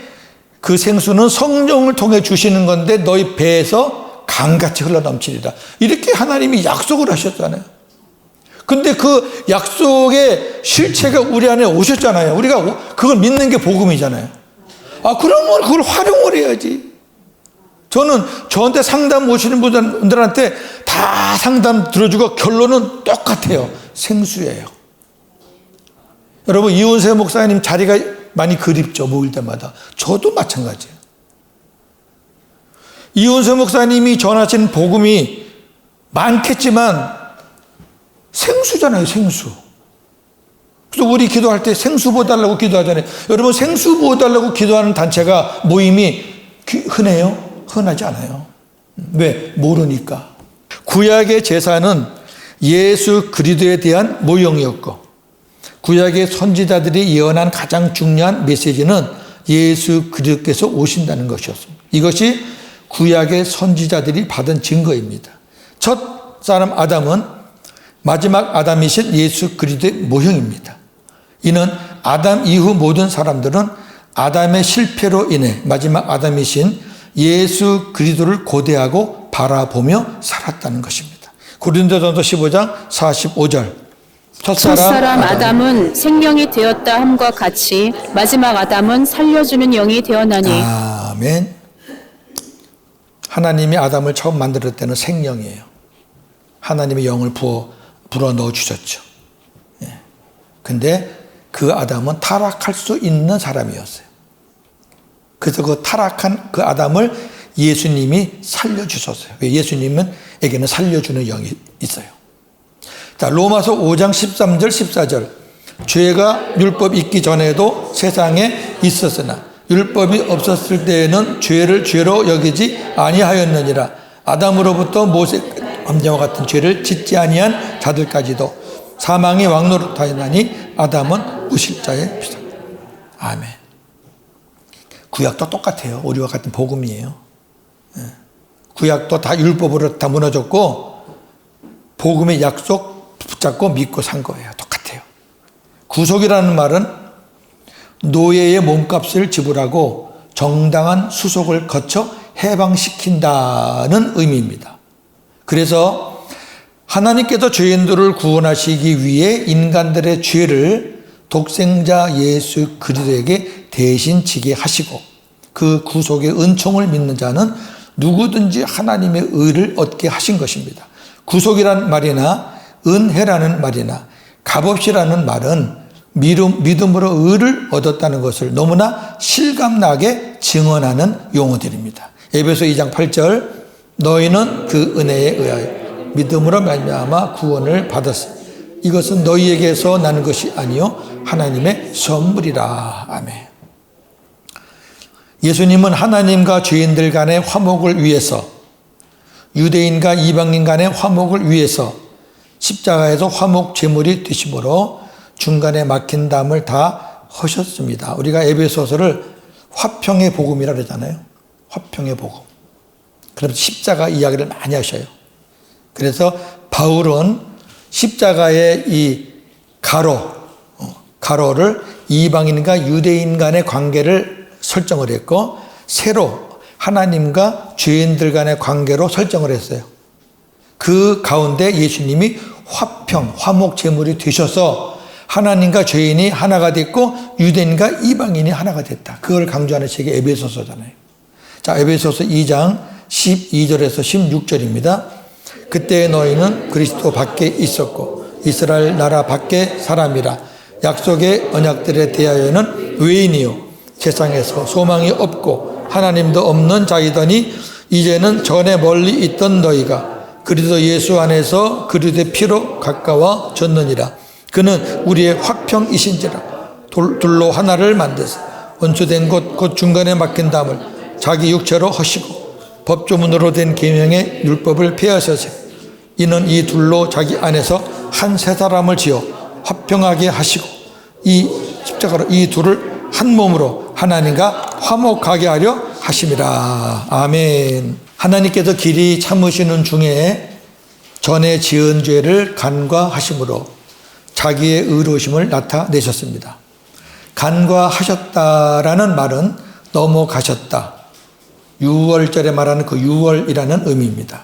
그 생수는 성령을 통해 주시는 건데 너희 배에서 강같이 흘러넘치리라. 이렇게 하나님이 약속을 하셨잖아요. 근데 그 약속의 실체가 우리 안에 오셨잖아요. 우리가 그걸 믿는 게 복음이잖아요. 그러면 그걸 활용을 해야지. 저는 저한테 상담 오시는 분들한테 다 상담 들어주고 결론은 똑같아요. 생수예요. 여러분, 이훈세 목사님 자리가 많이 그립죠. 모일 때마다. 저도 마찬가지예요. 이훈세 목사님이 전하신 복음이 많겠지만 생수잖아요. 생수. 그래서 우리 기도할 때 생수 부어달라고 기도하잖아요. 여러분, 생수 부어달라고 기도하는 단체가 모임이 흔해요? 흔하지 않아요. 왜? 모르니까. 구약의 제사는 예수 그리스도에 대한 모형이었고 구약의 선지자들이 예언한 가장 중요한 메시지는 예수 그리스도께서 오신다는 것이었습니다. 이것이 구약의 선지자들이 받은 증거입니다. 첫 사람 아담은 마지막 아담이신 예수 그리스도의 모형입니다. 이는 아담 이후 모든 사람들은 아담의 실패로 인해 마지막 아담이신 예수 그리스도를 고대하고 바라보며 살았다는 것입니다. 고린도전서 15장 45절. 첫 사람 아담은 생명이 되었다 함과 같이 마지막 아담은 살려주는 영이 되었나니. 아멘. 하나님이 아담을 처음 만들 때는 생명이에요. 하나님의 영을 불어 넣어 주셨죠. 근데 그 아담은 타락할 수 있는 사람이었어요. 그래서 그 타락한 그 아담을 예수님이 살려주셨어요. 예수님에게는 살려주는 영이 있어요. 자, 로마서 5장 13절 14절. 죄가 율법 있기 전에도 세상에 있었으나 율법이 없었을 때에는 죄를 죄로 여기지 아니하였느니라. 아담으로부터 모세 암자와 같은 죄를 짓지 아니한 자들까지도 사망이 왕노릇하였나니 아담은 무실자의 피다. 아멘. 구약도 똑같아요. 우리와 같은 복음이에요. 구약도 다 율법으로 다 무너졌고 복음의 약속 붙잡고 믿고 산 거예요. 똑같아요. 구속이라는 말은 노예의 몸값을 지불하고 정당한 수속을 거쳐 해방시킨다는 의미입니다. 그래서 하나님께서 죄인들을 구원하시기 위해 인간들의 죄를 독생자 예수 그리스도에게 대신 지게 하시고 그 구속의 은총을 믿는 자는 누구든지 하나님의 의를 얻게 하신 것입니다. 구속이란 말이나 은혜라는 말이나 값없이라는 말은 믿음으로 의를 얻었다는 것을 너무나 실감나게 증언하는 용어들입니다. 에베소 2장 8절 너희는 그 은혜에 의하여 믿음으로 말미암아 구원을 받았으니 이것은 너희에게서 나는 것이 아니요 하나님의 선물이라. 아멘. 예수님은 하나님과 죄인들 간의 화목을 위해서 유대인과 이방인 간의 화목을 위해서 십자가에서 화목 제물이 되심으로 중간에 막힌 담을 다 하셨습니다. 우리가 에베소서를 화평의 복음이라 그러잖아요. 화평의 복음. 그래서 십자가 이야기를 많이 하셔요. 그래서 바울은 십자가의 이 가로를 이방인과 유대인 간의 관계를 설정을 했고, 세로 하나님과 죄인들 간의 관계로 설정을 했어요. 그 가운데 예수님이 화목 제물이 되셔서 하나님과 죄인이 하나가 됐고 유대인과 이방인이 하나가 됐다. 그걸 강조하는 책이 에베소서잖아요. 자, 에베소서 2장 12절에서 16절입니다. 그때 너희는 그리스도 밖에 있었고 이스라엘 나라 밖에 사람이라 약속의 언약들에 대하여는 외인이요 세상에서 소망이 없고 하나님도 없는 자이더니 이제는 전에 멀리 있던 너희가 그리스도 예수 안에서 그리스도의 피로 가까워졌느니라. 그는 우리의 화평이신지라. 둘로 하나를 만드사 원수된 곳 곧 중간에 막힌 담을 자기 육체로 허시고 법조문으로 된 계명의 율법을 폐하셔서 이는 이 둘로 자기 안에서 한 세 사람을 지어 화평하게 하시고 이 십자가로 이 둘을 한 몸으로 하나님과 화목하게 하려 하심이라. 아멘. 하나님께서 길이 참으시는 중에 전에 지은 죄를 간과하심으로 자기의 의로우심을 나타내셨습니다. 간과하셨다라는 말은 넘어가셨다. 6월절에 말하는 그 6월이라는 의미입니다.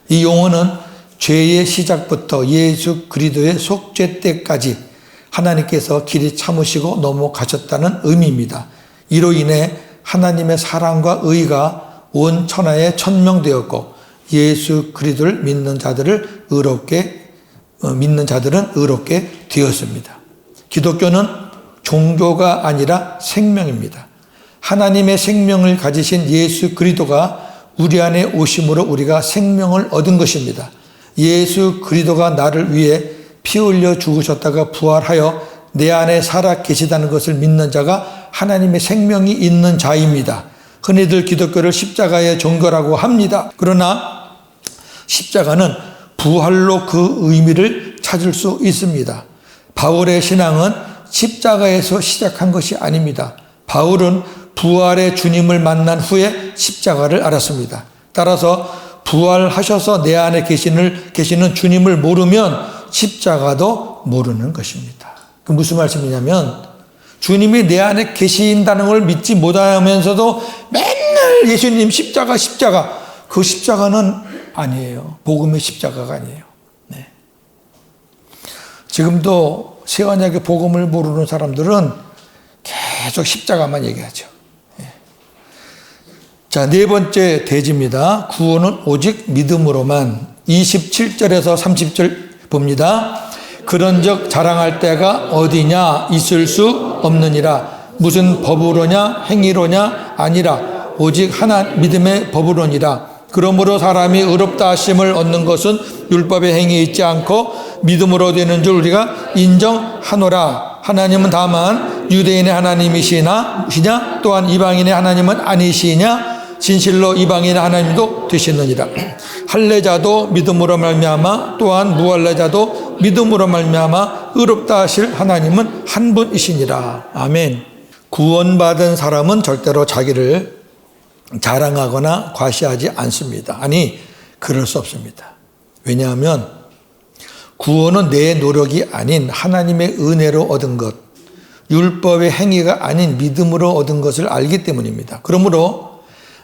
이 용어는 죄의 시작부터 예수 그리스도의 속죄 때까지 하나님께서 길이 참으시고 넘어가셨다는 의미입니다. 이로 인해 하나님의 사랑과 의가 온 천하에 천명되었고 예수 그리스도를 믿는 자들은 의롭게 되었습니다. 기독교는 종교가 아니라 생명입니다. 하나님의 생명을 가지신 예수 그리스도가 우리 안에 오심으로 우리가 생명을 얻은 것입니다. 예수 그리스도가 나를 위해 피 흘려 죽으셨다가 부활하여 내 안에 살아 계시다는 것을 믿는 자가 하나님의 생명이 있는 자입니다. 흔히들 기독교를 십자가의 종교라고 합니다. 그러나 십자가는 부활로 그 의미를 찾을 수 있습니다. 바울의 신앙은 십자가에서 시작한 것이 아닙니다. 바울은 부활의 주님을 만난 후에 십자가를 알았습니다. 따라서 부활하셔서 내 안에 계시는 주님을 모르면 십자가도 모르는 것입니다. 그 무슨 말씀이냐면 주님이 내 안에 계신다는 걸 믿지 못하면서도 맨날 예수님 십자가 그 십자가는 아니에요. 복음의 십자가가 아니에요. 네. 지금도 세언약의 복음을 모르는 사람들은 계속 십자가만 얘기하죠. 네. 자, 네 번째 대지입니다. 구원은 오직 믿음으로만. 27절에서 30절 봅니다. 그런즉 자랑할 때가 어디냐 있을 수 없느니라. 무슨 법으로냐 행위로냐 아니라 오직 하나 믿음의 법으로니라. 그러므로 사람이 의롭다 하심을 얻는 것은 율법의 행위에 있지 않고 믿음으로 되는 줄 우리가 인정하노라. 하나님은 다만 유대인의 하나님이시냐 또한 이방인의 하나님은 아니시냐. 진실로 이방인의 하나님도 되시느니라. 할례자도 믿음으로 말미암아 또한 무할례자도 믿음으로 말미암아 의롭다 하실 하나님은 한 분이시니라. 아멘. 구원받은 사람은 절대로 자기를 자랑하거나 과시하지 않습니다. 아니, 그럴 수 없습니다. 왜냐하면 구원은 내 노력이 아닌 하나님의 은혜로 얻은 것, 율법의 행위가 아닌 믿음으로 얻은 것을 알기 때문입니다. 그러므로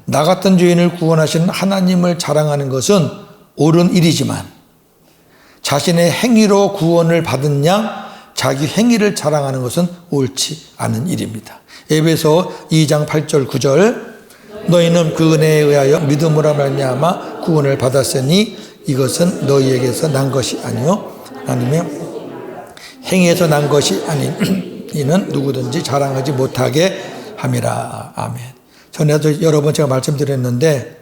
나 같은 죄인을 구원하시는 하나님을 자랑하는 것은 옳은 일이지만 자신의 행위로 구원을 받은 양 자기 행위를 자랑하는 것은 옳지 않은 일입니다. 에베소 2장 8절 9절 너희는 그 은혜에 의하여 믿음으로 말미암아 구원을 받았으니 이것은 너희에게서 난 것이 아니요 하나님의 행위에서 난 것이 아닌 이는 누구든지 자랑하지 못하게 함이라. 아멘. 전에도 여러 번 제가 말씀드렸는데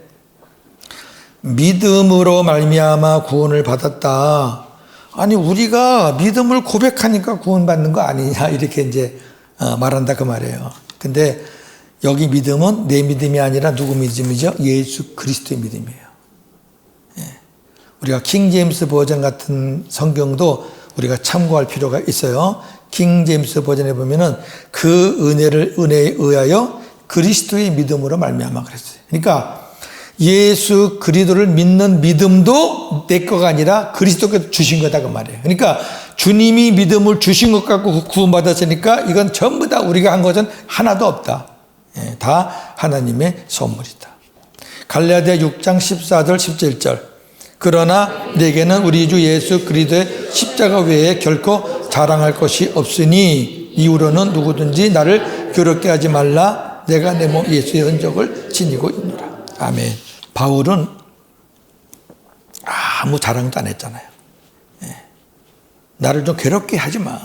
믿음으로 말미암아 구원을 받았다. 아니 우리가 믿음을 고백하니까 구원받는 거 아니냐 이렇게 이제 말한다 그 말이에요. 근데 여기 믿음은 내 믿음이 아니라 누구 믿음이죠? 예수 그리스도의 믿음이에요. 예. 우리가 킹 제임스 버전 같은 성경도 우리가 참고할 필요가 있어요. 킹 제임스 버전에 보면은 그 은혜에 의하여 그리스도의 믿음으로 말미암아 그랬어요. 그러니까 예수 그리스도를 믿는 믿음도 내 거가 아니라 그리스도께서 주신 거다 그 말이에요. 그러니까 주님이 믿음을 주신 것 갖고 구원받았으니까 이건 전부 다 우리가 한 것은 하나도 없다. 다 하나님의 선물이다. 갈라디아 6장 14절 17절. 그러나 내게는 우리 주 예수 그리스도의 십자가 외에 결코 자랑할 것이 없으니 이후로는 누구든지 나를 괴롭게 하지 말라. 내가 내 몸 예수의 흔적을 지니고 있노라. 아멘. 바울은 아무 자랑도 안 했잖아요. 나를 좀 괴롭게 하지 마.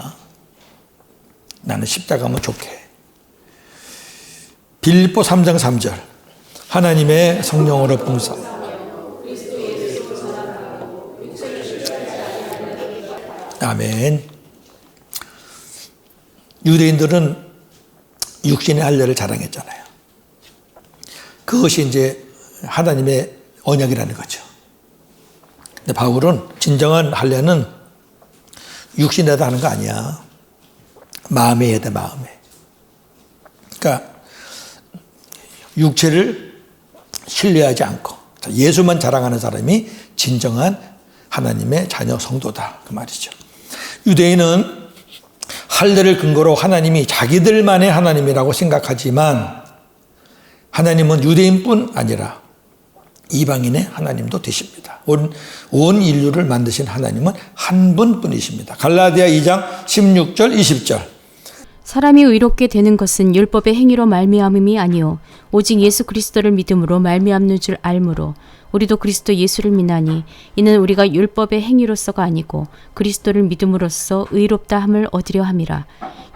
나는 십자가면 좋게. 빌립보 3장 3절. 하나님의 성령으로 봉사. 아멘. 유대인들은 육신의 할례를 자랑했잖아요. 그것이 이제 하나님의 언약이라는 거죠. 근데 바울은 진정한 할례는 육신에다 하는 거 아니야. 마음에 해야 돼, 마음에. 그러니까 육체를 신뢰하지 않고 예수만 자랑하는 사람이 진정한 하나님의 자녀 성도다 그 말이죠. 유대인은 할례를 근거로 하나님이 자기들만의 하나님이라고 생각하지만 하나님은 유대인뿐 아니라 이방인의 하나님도 되십니다. 온 인류를 만드신 하나님은 한 분뿐이십니다. 갈라디아 2장 16절 20절. 사람이 의롭게 되는 것은 율법의 행위로 말미암음이 아니요 오직 예수 그리스도를 믿음으로 말미암는 줄 알므로 우리도 그리스도 예수를 믿나니 이는 우리가 율법의 행위로서가 아니고 그리스도를 믿음으로써 의롭다 함을 얻으려 함이라.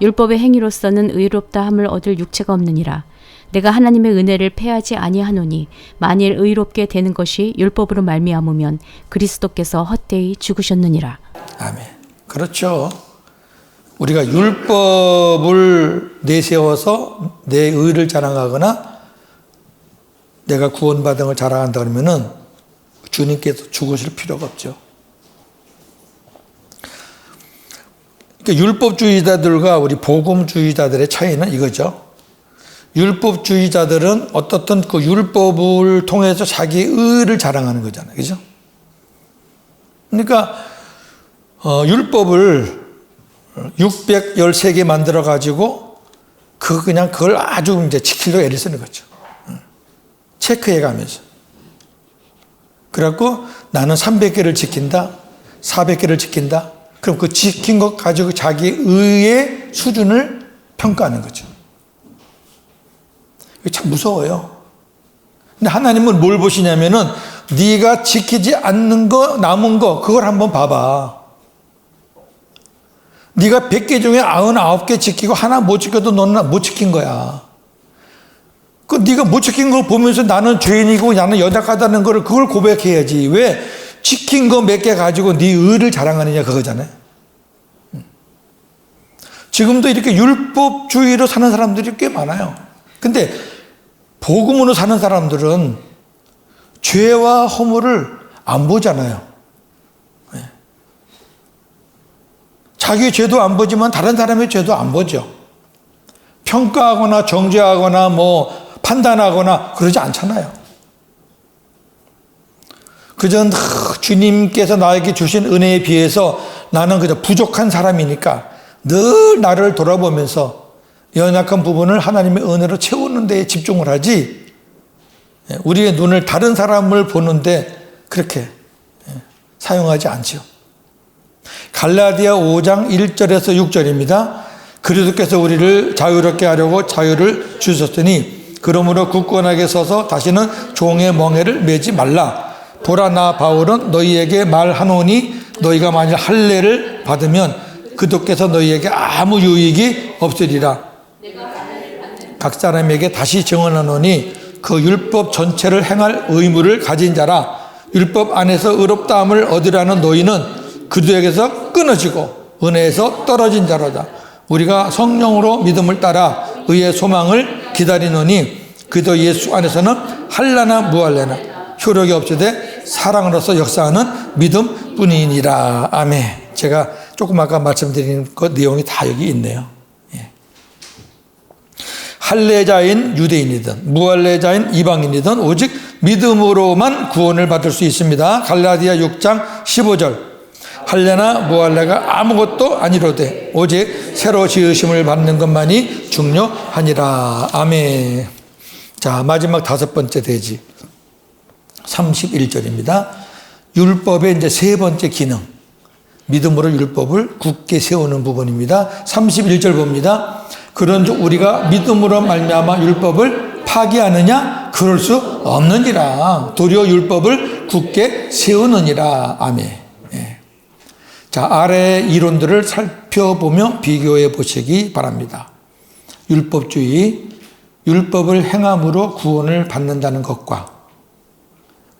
율법의 행위로서는 의롭다 함을 얻을 육체가 없느니라. 내가 하나님의 은혜를 패하지 아니하노니 만일 의롭게 되는 것이 율법으로 말미암으면 그리스도께서 헛되이 죽으셨느니라. 아멘. 그렇죠. 우리가 율법을 내세워서 내 의를 자랑하거나 내가 구원받은 걸 자랑한다 그러면은 주님께서 죽으실 필요가 없죠. 그러니까 율법주의자들과 우리 복음주의자들의 차이는 이거죠. 율법주의자들은 어떻든 그 율법을 통해서 자기 의를 자랑하는 거잖아요. 그죠? 그러니까 율법을 613개 만들어 가지고 그냥 그걸 아주 이제 지키려고 애를 쓰는 거죠. 체크해 가면서. 그래갖고 나는 300개를 지킨다, 400개를 지킨다. 그럼 그 지킨 것 가지고 자기 의의 수준을 평가하는 거죠. 이게 참 무서워요. 근데 하나님은 뭘 보시냐면은 네가 지키지 않는 거, 남은 거 그걸 한번 봐봐. 네가 100개 중에 99개 지키고 하나 못 지켜도 너는 못 지킨 거야. 그 네가 못 지킨 걸 보면서 나는 죄인이고 나는 연약하다는 걸 그걸 고백해야지. 왜 지킨 거 몇 개 가지고 네 의를 자랑하느냐 그거잖아요. 지금도 이렇게 율법주의로 사는 사람들이 꽤 많아요. 근데 복음으로 사는 사람들은 죄와 허물을 안 보잖아요. 자기 죄도 안 보지만 다른 사람의 죄도 안 보죠. 평가하거나 정죄하거나 뭐 판단하거나 그러지 않잖아요. 그저 주님께서 나에게 주신 은혜에 비해서 나는 그저 부족한 사람이니까 늘 나를 돌아보면서 연약한 부분을 하나님의 은혜로 채우는 데에 집중을 하지 우리의 눈을 다른 사람을 보는데 그렇게 사용하지 않죠. 갈라디아 5장 1절에서 6절입니다. 그리스도께서 우리를 자유롭게 하려고 자유를 주셨으니 그러므로 굳건하게 서서 다시는 종의 멍에를 매지 말라. 보라 나 바울은 너희에게 말하노니 너희가 만일 할례를 받으면 그도께서 너희에게 아무 유익이 없으리라. 각 사람에게 다시 증언하노니 그 율법 전체를 행할 의무를 가진 자라. 율법 안에서 의롭다함을 얻으라는 너희는 그들에게서 끊어지고 은혜에서 떨어진 자로다. 우리가 성령으로 믿음을 따라 의의 소망을 기다리노니 그도 예수 안에서는 할례나 무할례나 효력이 없으되 사랑으로서 역사하는 믿음뿐이니라. 아멘. 제가 조금 아까 말씀드린 그 내용이 다 여기 있네요. 할례자인 유대인이든 무할례자인 이방인이든 오직 믿음으로만 구원을 받을 수 있습니다. 갈라디아 6장 15절. 할례나 무할례가 아무것도 아니로되 오직 새로 지으심을 받는 것만이 중요하니라. 아멘. 자, 마지막 5번째 대지 31절입니다. 율법의 이제 3번째 기능, 믿음으로 율법을 굳게 세우는 부분입니다. 31절 봅니다. 그런즉 우리가 믿음으로 말미암아 율법을 파기하느냐? 그럴 수 없느니라. 도리어 율법을 굳게 세우느니라. 아멘. 예. 자, 아래의 이론들을 살펴보며 비교해 보시기 바랍니다. 율법주의, 율법을 행함으로 구원을 받는다는 것과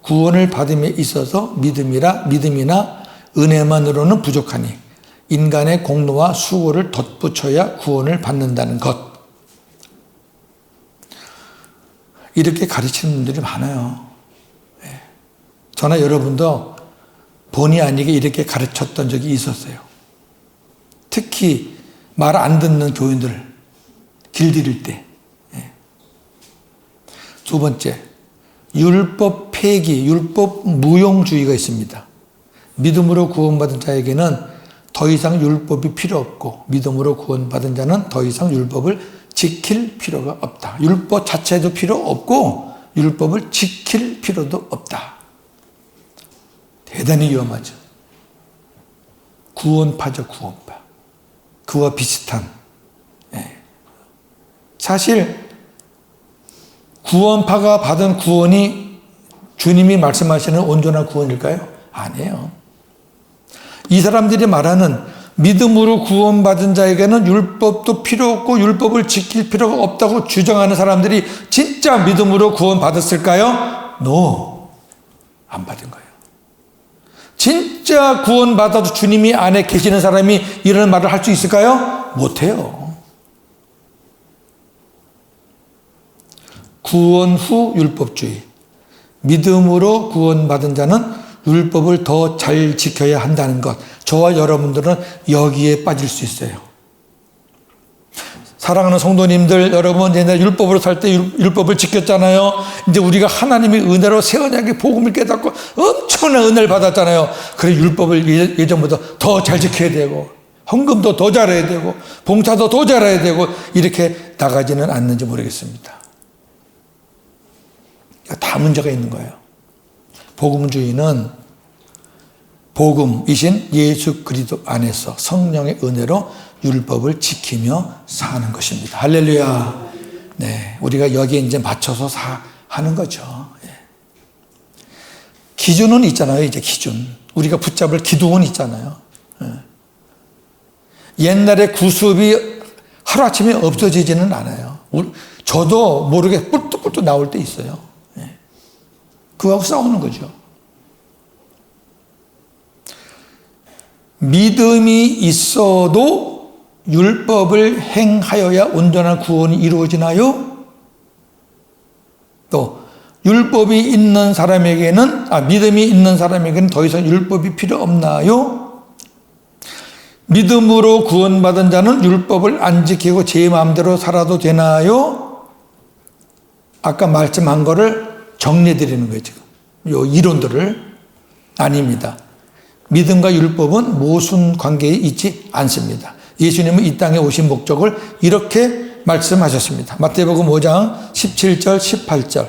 구원을 받음에 있어서 믿음이나 은혜만으로는 부족하니 인간의 공로와 수고를 덧붙여야 구원을 받는다는 것. 이렇게 가르치는 분들이 많아요. 저나 여러분도 본의 아니게 이렇게 가르쳤던 적이 있었어요. 특히 말 안 듣는 교인들 길들일 때. 두 번째, 율법 폐기, 율법 무용주의가 있습니다. 믿음으로 구원받은 자에게는 더 이상 율법이 필요 없고 믿음으로 구원받은 자는 더 이상 율법을 지킬 필요가 없다. 율법 자체도 필요 없고 율법을 지킬 필요도 없다. 대단히 위험하죠. 구원파죠, 구원파. 그와 비슷한. 사실 구원파가 받은 구원이 주님이 말씀하시는 온전한 구원일까요? 아니에요. 이 사람들이 말하는 믿음으로 구원받은 자에게는 율법도 필요 없고 율법을 지킬 필요가 없다고 주장하는 사람들이 진짜 믿음으로 구원받았을까요? No. 안 받은 거예요. 진짜 구원받아도 주님이 안에 계시는 사람이 이런 말을 할 수 있을까요? 못해요. 구원 후 율법주의. 믿음으로 구원받은 자는 율법을 더 잘 지켜야 한다는 것. 저와 여러분들은 여기에 빠질 수 있어요. 사랑하는 성도님들, 여러분 옛날에 율법으로 살 때 율법을 지켰잖아요. 이제 우리가 하나님의 은혜로 새 언약의 복음을 깨닫고 엄청난 은혜를 받았잖아요. 그래 율법을 예전보다 더 잘 지켜야 되고 헌금도 더 잘해야 되고 봉사도 더 잘해야 되고 이렇게 나가지는 않는지 모르겠습니다. 다 문제가 있는 거예요. 복음주의는 복음이신 예수 그리스도 안에서 성령의 은혜로 율법을 지키며 사는 것입니다. 할렐루야. 네, 우리가 여기에 이제 맞춰서 하는 거죠. 예. 기준은 있잖아요. 이제 기준. 우리가 붙잡을 기둥은 있잖아요. 예. 옛날에 구습이 하루아침에 없어지지는 않아요. 저도 모르게 뿔뚝뿔뚝 나올 때 있어요. 예. 그거하고 싸우는 거죠. 믿음이 있어도 율법을 행하여야 온전한 구원이 이루어지나요? 또 율법이 있는 사람에게는 믿음이 있는 사람에게는 더 이상 율법이 필요 없나요? 믿음으로 구원받은 자는 율법을 안 지키고 제 마음대로 살아도 되나요? 아까 말씀한 거를 정리해 드리는 거예요, 지금. 요 이론들을. 아닙니다. 믿음과 율법은 모순 관계에 있지 않습니다. 예수님은 이 땅에 오신 목적을 이렇게 말씀하셨습니다. 마태복음 5장 17절 18절.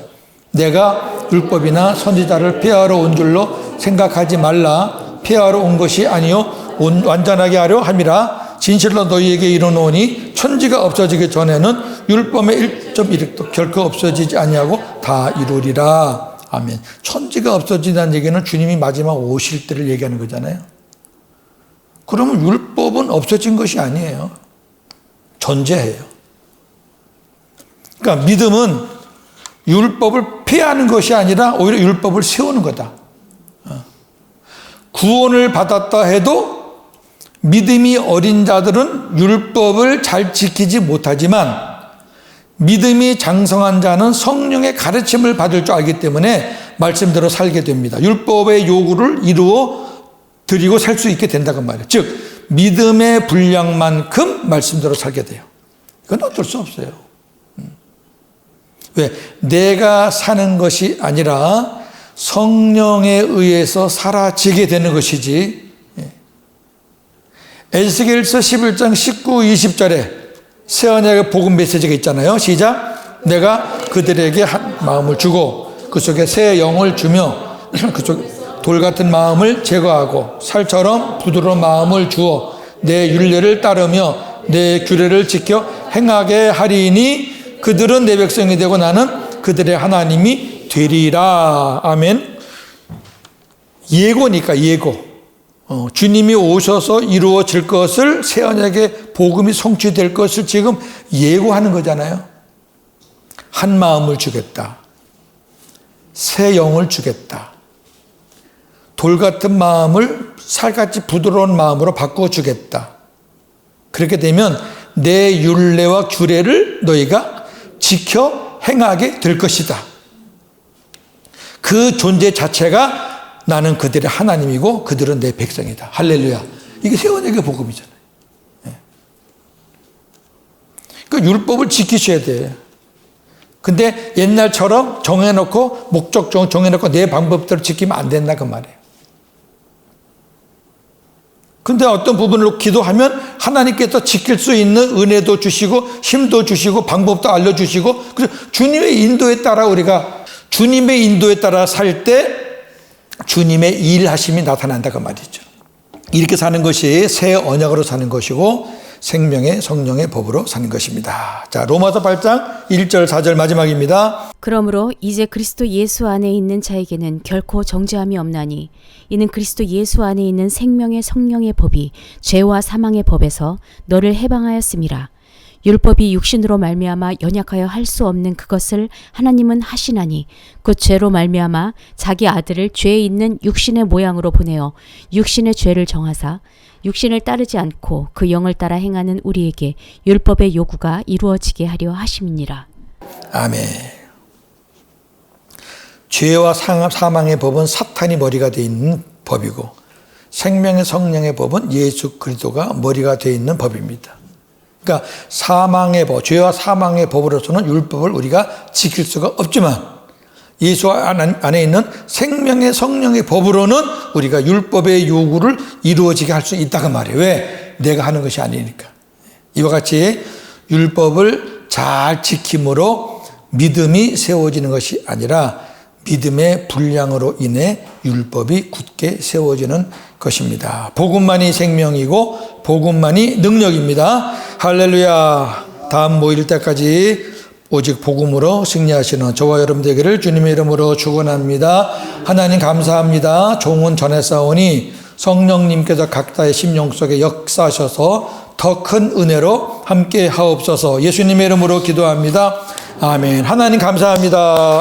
내가 율법이나 선지자를 폐하러 온 줄로 생각하지 말라. 폐하러 온 것이 아니요 완전하게 하려 함이라. 진실로 너희에게 이르노니 천지가 없어지기 전에는 율법의 1.1획도 결코 없어지지 아니하고 다 이루리라. 아멘. 천지가 없어진다는 얘기는 주님이 마지막 오실 때를 얘기하는 거잖아요. 그러면 율법은 없어진 것이 아니에요. 존재해요. 그러니까 믿음은 율법을 폐하는 것이 아니라 오히려 율법을 세우는 거다. 구원을 받았다 해도 믿음이 어린 자들은 율법을 잘 지키지 못하지만 믿음이 장성한 자는 성령의 가르침을 받을 줄 알기 때문에 말씀대로 살게 됩니다. 율법의 요구를 이루어 드리고 살 수 있게 된다고 말이에요. 즉 믿음의 분량만큼 말씀대로 살게 돼요. 이건 어쩔 수 없어요. 왜? 내가 사는 것이 아니라 성령에 의해서 사라지게 되는 것이지. 에스겔서 11장 19, 20절에 새 언약의 복음 메시지가 있잖아요. 시작. 내가 그들에게 한 마음을 주고 그 속에 새 영을 주며 그 속에 돌 같은 마음을 제거하고 살처럼 부드러운 마음을 주어 내 율례를 따르며 내 규례를 지켜 행하게 하리니 그들은 내 백성이 되고 나는 그들의 하나님이 되리라. 아멘. 예고니까 예고. 주님이 오셔서 이루어질 것을 새 언약의 복음이 성취될 것을 지금 예고하는 거잖아요. 한 마음을 주겠다. 새 영을 주겠다. 돌 같은 마음을 살같이 부드러운 마음으로 바꿔주겠다. 그렇게 되면 내 율례와 규례를 너희가 지켜 행하게 될 것이다. 그 존재 자체가 나는 그들의 하나님이고 그들은 내 백성이다. 할렐루야. 이게 새 언약의 복음이잖아요. 그 율법을 지키셔야 돼. 근데 옛날처럼 정해놓고 목적 정해놓고 내 방법대로 지키면 안 된다 그 말이에요. 근데 어떤 부분으로 기도하면 하나님께서 지킬 수 있는 은혜도 주시고 힘도 주시고 방법도 알려주시고 그래서 주님의 인도에 따라 우리가 주님의 인도에 따라 살 때 주님의 일하심이 나타난다 그 말이죠. 이렇게 사는 것이 새 언약으로 사는 것이고 생명의 성령의 법으로 사는 것입니다. 자, 로마서 8장 1절 4절 마지막입니다. 그러므로 이제 그리스도 예수 안에 있는 자에게는 결코 정죄함이 없나니 이는 그리스도 예수 안에 있는 생명의 성령의 법이 죄와 사망의 법에서 너를 해방하였음이라. 율법이 육신으로 말미암아 연약하여 할 수 없는 그것을 하나님은 하시나니 그 죄로 말미암아 자기 아들을 죄 있는 육신의 모양으로 보내어 육신의 죄를 정하사 육신을 따르지 않고 그 영을 따라 행하는 우리에게 율법의 요구가 이루어지게 하려 하심이니라. 아멘. 죄와 사망의 법은 사탄이 머리가 되어 있는 법이고 생명의 성령의 법은 예수 그리스도가 머리가 되어 있는 법입니다. 그러니까 사망의 법, 죄와 사망의 법으로서는 율법을 우리가 지킬 수가 없지만 예수 안에 있는 생명의 성령의 법으로는 우리가 율법의 요구를 이루어지게 할 수 있다고 말이에요. 왜? 내가 하는 것이 아니니까. 이와 같이 율법을 잘 지킴으로 믿음이 세워지는 것이 아니라 믿음의 분량으로 인해 율법이 굳게 세워지는 것입니다. 복음만이 생명이고 복음만이 능력입니다. 할렐루야. 다음 모일 때까지 오직 복음으로 승리하시는 저와 여러분 되기를 주님의 이름으로 축원합니다. 하나님 감사합니다. 종은 전했사오니 성령님께서 각자의 심령 속에 역사하셔서 더 큰 은혜로 함께 하옵소서. 예수님의 이름으로 기도합니다. 아멘. 하나님 감사합니다.